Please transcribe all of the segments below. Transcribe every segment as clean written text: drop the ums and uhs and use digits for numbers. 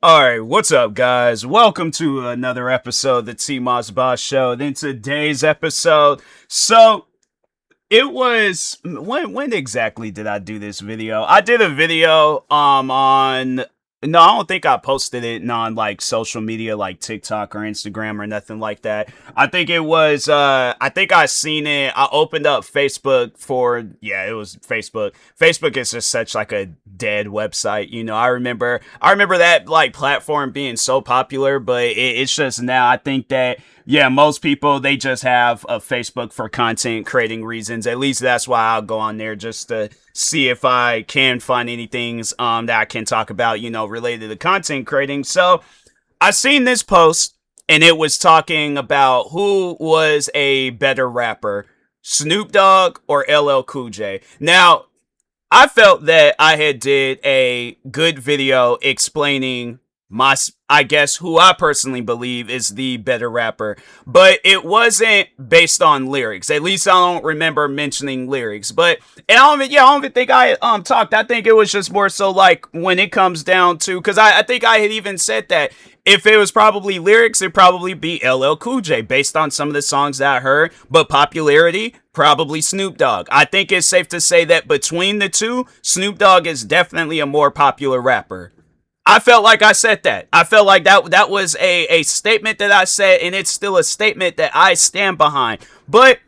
Alright, what's up, guys? Welcome to another episode of the TMossBoss Show. In today's episode, it was when exactly did I do this video? I did a video on no, I don't think I posted it on like social media like TikTok or Instagram or nothing like that. I think it was I think I seen it. I opened up Facebook it was Facebook. Facebook is just such like a dead website, I remember that like platform being so popular, but it's just now I think that most people, they just have a Facebook for content creating reasons. At least that's why I'll go on there, just to see if I can find anything that I can talk about, related to content creating. So I seen this post and it was talking about who was a better rapper, Snoop Dogg or LL Cool J. Now, I felt that I had did a good video explaining I guess who I personally believe is the better rapper, but it wasn't based on lyrics. At least I don't remember mentioning lyrics. But and I don't even think I talked. I think it was just more so like when it comes down to, because I think I had even said that if it was probably lyrics, it'd probably be LL Cool J based on some of the songs that I heard, but popularity, probably Snoop Dogg. I think it's safe to say that between the two, Snoop Dogg is definitely a more popular rapper. I felt like I said that. I felt like that was a statement that I said, and it's still a statement that I stand behind. But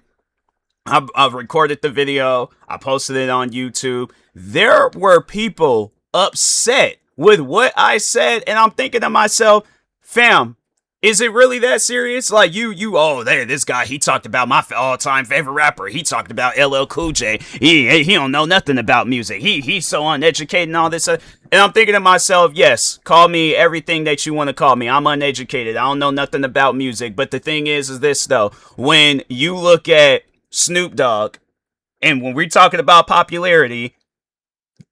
I've recorded the video. I posted it on YouTube. There were people upset with what I said, and I'm thinking to myself, fam, is it really that serious? Like this guy, he talked about my all-time favorite rapper. He talked about LL Cool J. He don't know nothing about music. He's so uneducated and all this. And I'm thinking to myself, yes, call me everything that you want to call me. I'm uneducated. I don't know nothing about music. But the thing is this though, when you look at Snoop Dogg, and when we're talking about popularity,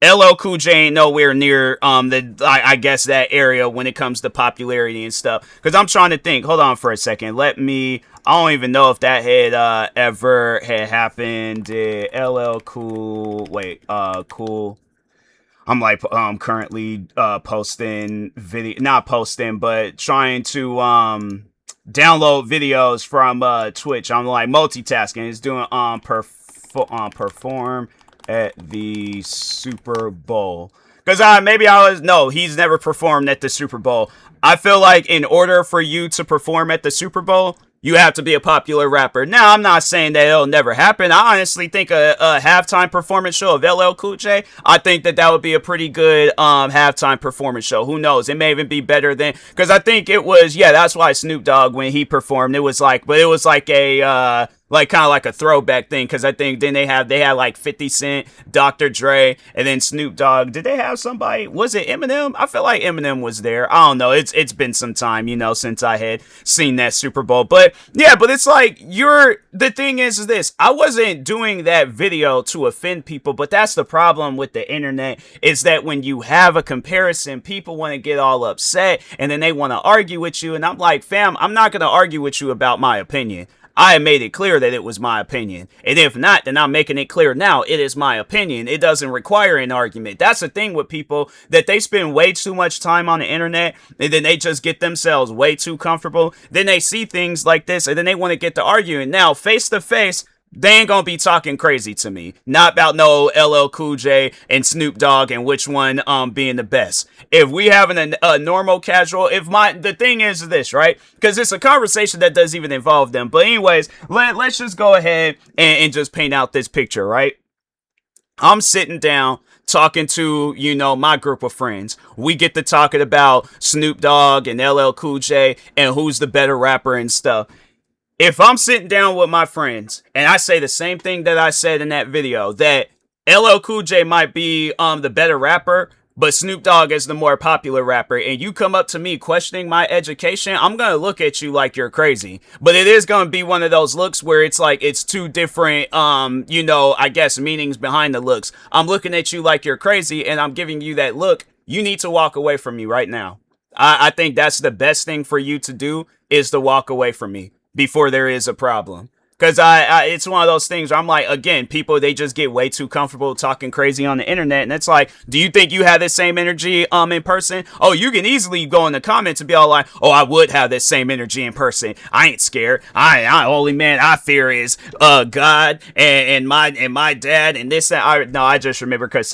LL Cool J ain't nowhere near I guess that area when it comes to popularity and stuff. Because I'm trying to think. Hold on for a second. I don't even know if that had ever had happened. LL Cool. Cool. I'm like currently posting video, not posting, but trying to download videos from Twitch. I'm like multitasking. It's doing perform at the Super Bowl. Because he's never performed at the Super Bowl. I feel like in order for you to perform at the Super Bowl, you have to be a popular rapper. Now, I'm not saying that it'll never happen. I honestly think a halftime performance show of LL Cool J, I think that would be a pretty good halftime performance show. Who knows? It may even be better than, because I think it was, that's why Snoop Dogg, when he performed, it was like a kind of like a throwback thing, because I think then they had like 50 Cent, Dr. Dre, and then Snoop Dogg. Did they have somebody? Was it Eminem? I feel like Eminem was there. I don't know. It's been some time, since I had seen that Super Bowl. But it's like the thing is this. I wasn't doing that video to offend people, but that's the problem with the internet, is that when you have a comparison, people want to get all upset and then they want to argue with you. And I'm like, fam, I'm not going to argue with you about my opinion. I have made it clear that it was my opinion. And if not, then I'm making it clear now. It is my opinion. It doesn't require an argument. That's the thing with people, that they spend way too much time on the internet and then they just get themselves way too comfortable. Then they see things like this and then they want to get to arguing. Now, face to face, they ain't gonna be talking crazy to me. Not about no LL Cool J and Snoop Dogg and which one being the best. If we having a normal casual, the thing is this, right? Because it's a conversation that doesn't even involve them. But anyways, let's just go ahead and just paint out this picture, right? I'm sitting down talking to, my group of friends. We get to talking about Snoop Dogg and LL Cool J and who's the better rapper and stuff. If I'm sitting down with my friends and I say the same thing that I said in that video, that LL Cool J might be the better rapper, but Snoop Dogg is the more popular rapper, and you come up to me questioning my education, I'm going to look at you like you're crazy. But it is going to be one of those looks where it's like it's two different, I guess, meanings behind the looks. I'm looking at you like you're crazy, and I'm giving you that look. You need to walk away from me right now. I think that's the best thing for you to do, is to walk away from me before there is a problem. Because it's one of those things where I'm like, again, people, they just get way too comfortable talking crazy on the internet. And it's like, do you think you have the same energy in person? Oh, you can easily go in the comments and be all like, oh, I would have this same energy in person. I ain't scared. I only man I fear is God and my dad and this and I just remember because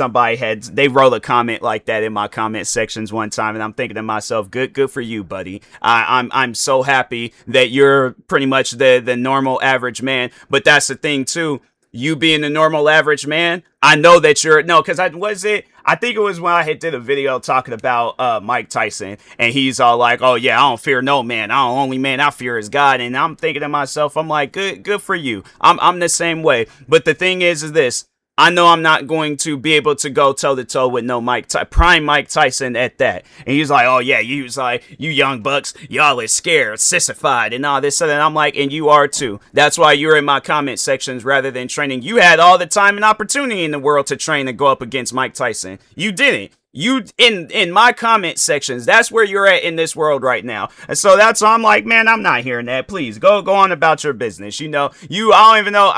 they wrote a comment like that in my comment sections one time, and I'm thinking to myself, good for you, buddy. I'm so happy that you're pretty much the normal average man. But that's the thing too, you being the normal average man, I know that you're no, because I think it was when I had did a video talking about Mike Tyson, and he's all like, oh yeah, I don't fear no man, only man I fear is God. And I'm thinking to myself, I'm like, good for you. I'm the same way. But the thing is this, I know I'm not going to be able to go toe to toe with no prime Mike Tyson at that. And he's like, oh yeah, you was like, you young bucks, y'all is scared, sissified, and all this and I'm like, and you are too. That's why you're in my comment sections rather than training. You had all the time and opportunity in the world to train and go up against Mike Tyson. You didn't. You in my comment sections, that's where you're at in this world right now. And so that's why I'm like, man, I'm not hearing that. Please go on about your business. I don't even know.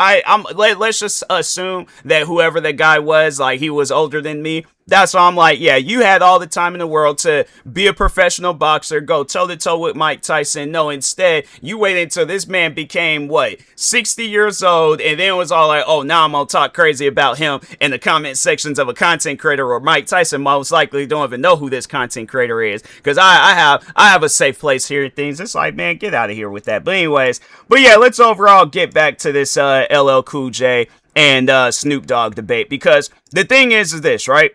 Let's just assume that whoever the guy was, like, he was older than me. That's why I'm like, yeah, you had all the time in the world to be a professional boxer, go toe to toe with Mike Tyson. No, instead, you waited until this man became, 60 years old, and then it was all like, oh, now I'm gonna talk crazy about him in the comment sections of a content creator, or Mike Tyson most likely don't even know who this content creator is, because I have a safe place here and things. It's like, man, get out of here with that. But anyways, yeah, let's overall get back to this LL Cool J and Snoop Dogg debate, because the thing is this, right?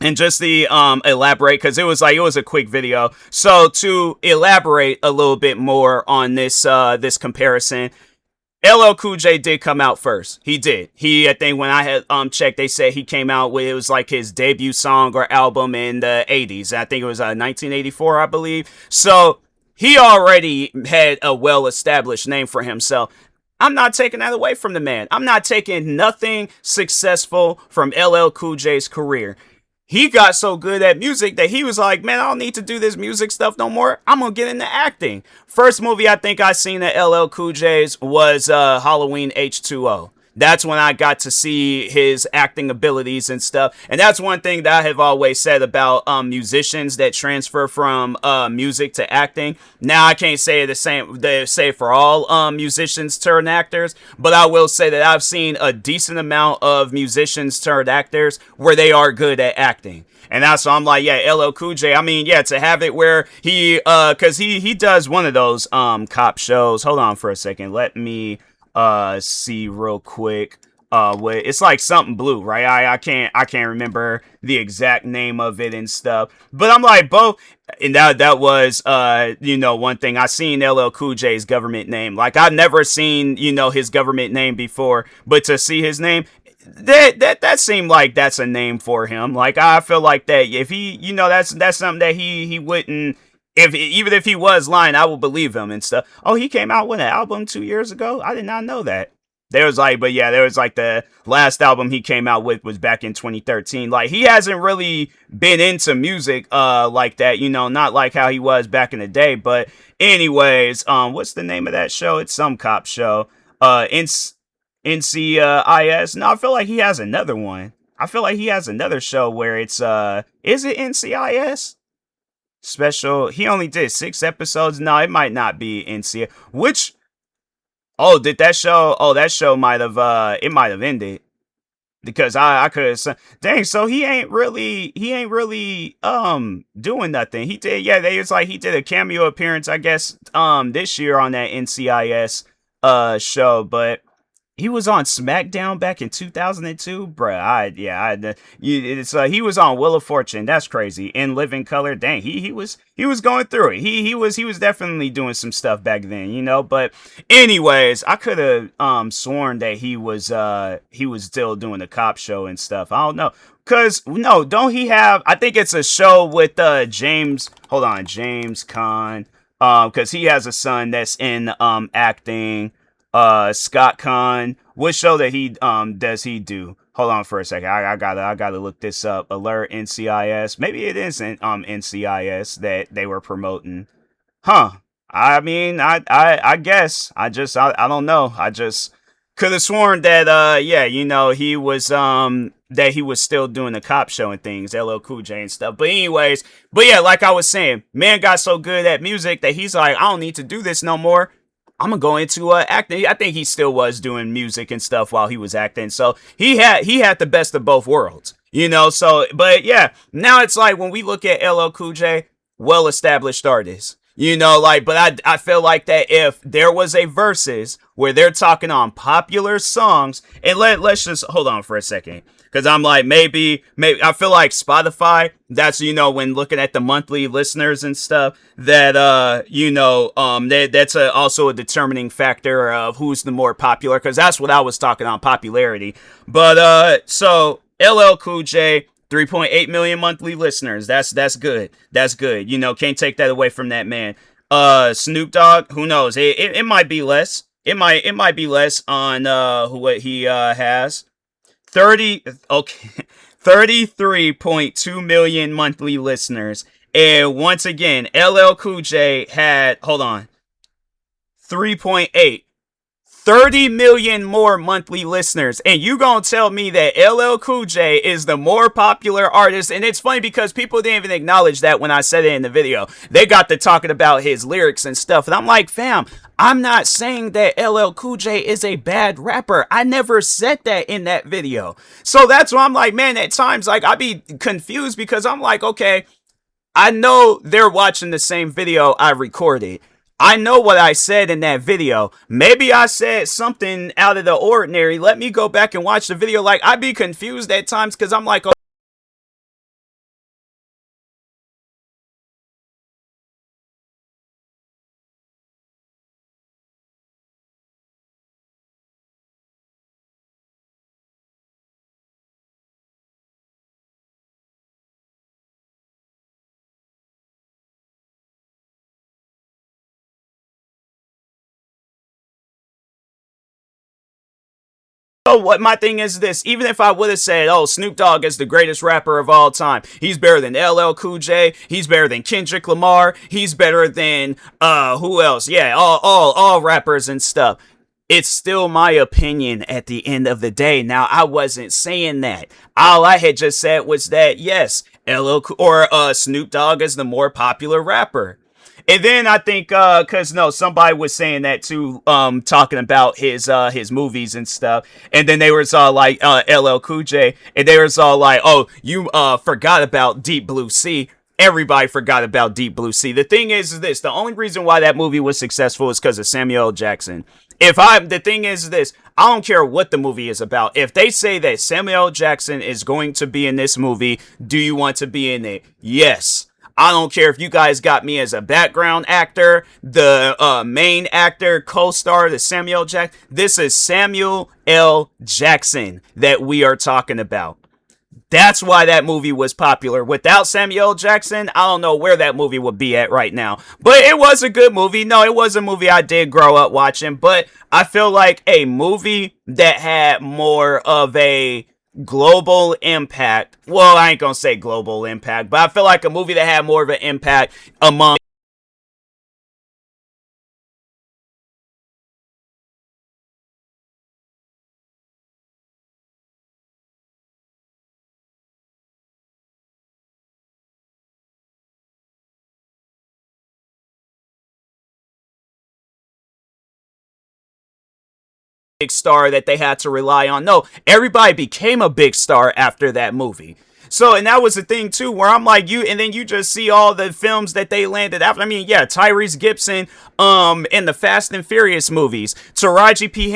And just to elaborate, because it was a quick video. So to elaborate a little bit more on this comparison, LL Cool J did come out first. He did. I think when I had checked, they said he came out with, it was like his debut song or album in the 80s. I think it was 1984, I believe. So he already had a well-established name for himself. I'm not taking that away from the man. I'm not taking nothing successful from LL Cool J's career. He got so good at music that he was like, man, I don't need to do this music stuff no more. I'm going to get into acting. First movie I think I seen at LL Cool J's was Halloween H2O. That's when I got to see his acting abilities and stuff. And that's one thing that I have always said about musicians that transfer from music to acting. Now, I can't say the same, say for all musicians turned actors, but I will say that I've seen a decent amount of musicians turned actors where they are good at acting. And that's why I'm like, yeah, LL Cool J, I mean, yeah, to have it where cause he does one of those cop shows. Hold on for a second. Let me see real quick. It's like something blue, right? I can't remember the exact name of it and stuff. But I'm like, both, and that was one thing. I seen LL Cool J's government name. Like, I've never seen, his government name before, but to see his name, that seemed like that's a name for him. Like, I feel like that if he, that's something that he wouldn't. Even if he was lying, I would believe him and stuff. Oh, he came out with an album 2 years ago? I did not know that. There was like the last album he came out with was back in 2013. Like, he hasn't really been into music like that, not like how he was back in the day. But anyways, what's the name of that show? It's some cop show. NCIS. No, I feel like he has another one. I feel like he has another show where it's is it NCIS? Special. He only did 6 episodes. No, it might not be NCIS. Which? Oh, did that show? Oh, that show might have. It might have ended because I could have. Dang. So he ain't really doing nothing. He did. Yeah, he did a cameo appearance, I guess, this year on that NCIS show, but. He was on SmackDown back in 2002, bruh. He was on Wheel of Fortune. That's crazy. In Living Color, dang, he was going through it. He was definitely doing some stuff back then, But anyways, I could have sworn that he was still doing the cop show and stuff. I don't know. Cause no, don't he have? I think it's a show with James. Hold on, James Caan. Cause he has a son that's in acting. Scott Kahn. What show that he does he do? Hold on for a second. I gotta look this up. Alert NCIS. Maybe it isn't NCIS that they were promoting. Huh. I mean, I guess I don't know. I just could have sworn that yeah, he was that he was still doing the cop show and things, LL Cool J and stuff. But anyways, but yeah, like I was saying, man got so good at music that he's like, I don't need to do this no more. I'm gonna go into acting. I think he still was doing music and stuff while he was acting. So he had the best of both worlds, So, but yeah, now it's like when we look at LL Cool J, well established artist. Like, but I feel like that if there was a versus where they're talking on popular songs, and let's just hold on for a second. Cause I'm like, maybe I feel like Spotify, that's, when looking at the monthly listeners and stuff, that, that's also a determining factor of who's the more popular. Cause that's what I was talking on, popularity. But, so LL Cool J, 3.8 million monthly listeners. That's good. That's good. Can't take that away from that man. Snoop Dogg, who knows? It might be less. It might be less on what he has. 30 okay. 33.2 million monthly listeners. And once again, LL Cool J had, hold on, 3.8. 30 million more monthly listeners. And you gonna tell me that LL Cool J is the more popular artist? And it's funny because people didn't even acknowledge that when I said it in the video. They got to talking about his lyrics and stuff. And I'm like, fam, I'm not saying that LL Cool J is a bad rapper. I never said that in that video. So that's why I'm like, man, at times, like, I be confused because I'm like, okay, I know they're watching the same video I recorded. I know what I said in that video. Maybe I said something out of the ordinary. Let me go back and watch the video. Like, I'd be confused at times because I'm like, oh, what my thing is this. Even if I would have said, oh, Snoop Dogg is the greatest rapper of all time, he's better than LL Cool J, he's better than Kendrick Lamar, he's better than who else? Yeah, all rappers and stuff. It's still my opinion at the end of the day. Now, I wasn't saying that. All I had just said was that yes, LL or Snoop Dogg is the more popular rapper. And then I think cause no, somebody was saying that too, talking about his movies and stuff. And then they were all like LL Cool J, and they were all like, oh, you forgot about Deep Blue Sea. Everybody forgot about Deep Blue Sea. The thing is this, the only reason why that movie was successful is because of Samuel L. Jackson. The thing is this, I don't care what the movie is about. If they say that Samuel L. Jackson is going to be in this movie, do you want to be in it? Yes. I don't care if you guys got me as a background actor, the main actor, co-star, the Samuel Jackson. This is Samuel L. Jackson that we are talking about. That's why that movie was popular. Without Samuel L. Jackson, I don't know where that movie would be at right now. But it was a good movie. No, it was a movie I did grow up watching. But I feel like a movie that had more of a global impact. Well, I ain't gonna say global impact, but I feel like a movie that had more of an impact among big star that they had to rely on. No, everybody became a big star after that movie. So, and that was the thing too, where I'm like, and then you just see all the films that they landed after. I mean, yeah, Tyrese Gibson, in the Fast and Furious movies, Taraji P.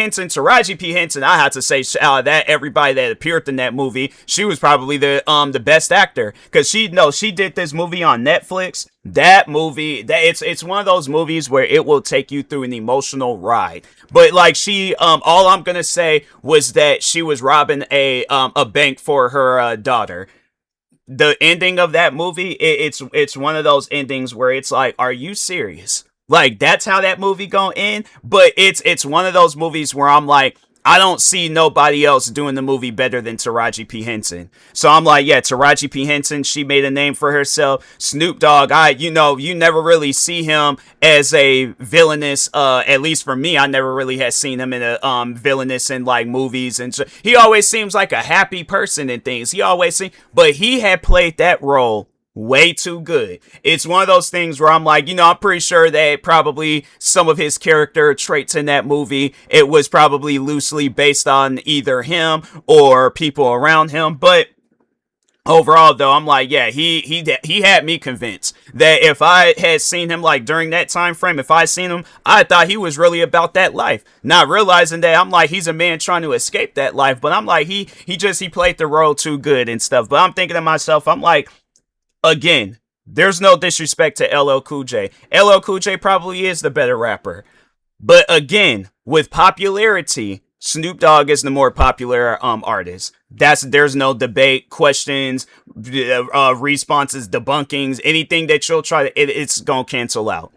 Henson, I had to say, that everybody that appeared in that movie, she was probably the best actor, because she did this movie on Netflix. That movie, it's one of those movies where it will take you through an emotional ride. But like all I'm gonna say was that she was robbing a bank for her daughter. The ending of that movie, it's one of those endings where it's like, are you serious? Like, that's how that movie gonna end? But it's one of those movies where I'm like, I don't see nobody else doing the movie better than Taraji P. Henson. So I'm like, yeah, Taraji P. Henson, she made a name for herself. Snoop Dogg, you never really see him as a villainous, at least for me, I never really had seen him in a villainous in like movies, and so he always seems like a happy person and things. But he had played that role way too good. It's one of those things where I'm like, I'm pretty sure that probably some of his character traits in that movie, it was probably loosely based on either him or people around him. But overall, though, I'm like, yeah, he had me convinced that if I had seen him like during that time frame, if I seen him, I thought he was really about that life. Not realizing that I'm like, he's a man trying to escape that life. But I'm like, he played the role too good and stuff. But I'm thinking to myself, I'm like, again, there's no disrespect to LL Cool J. LL Cool J probably is the better rapper. But again, with popularity, Snoop Dogg is the more popular artist. There's no debate, questions, responses, debunkings, anything that you'll try to, it's gonna cancel out.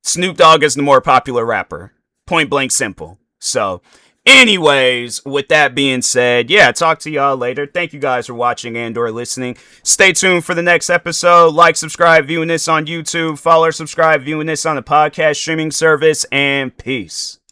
Snoop Dogg is the more popular rapper. Point blank simple. So, anyways, with that being said, yeah, talk to y'all later. Thank you guys for watching and or listening. Stay tuned for the next episode. Like, subscribe, viewing this on YouTube. Follow or subscribe, viewing this on the podcast streaming service. And peace.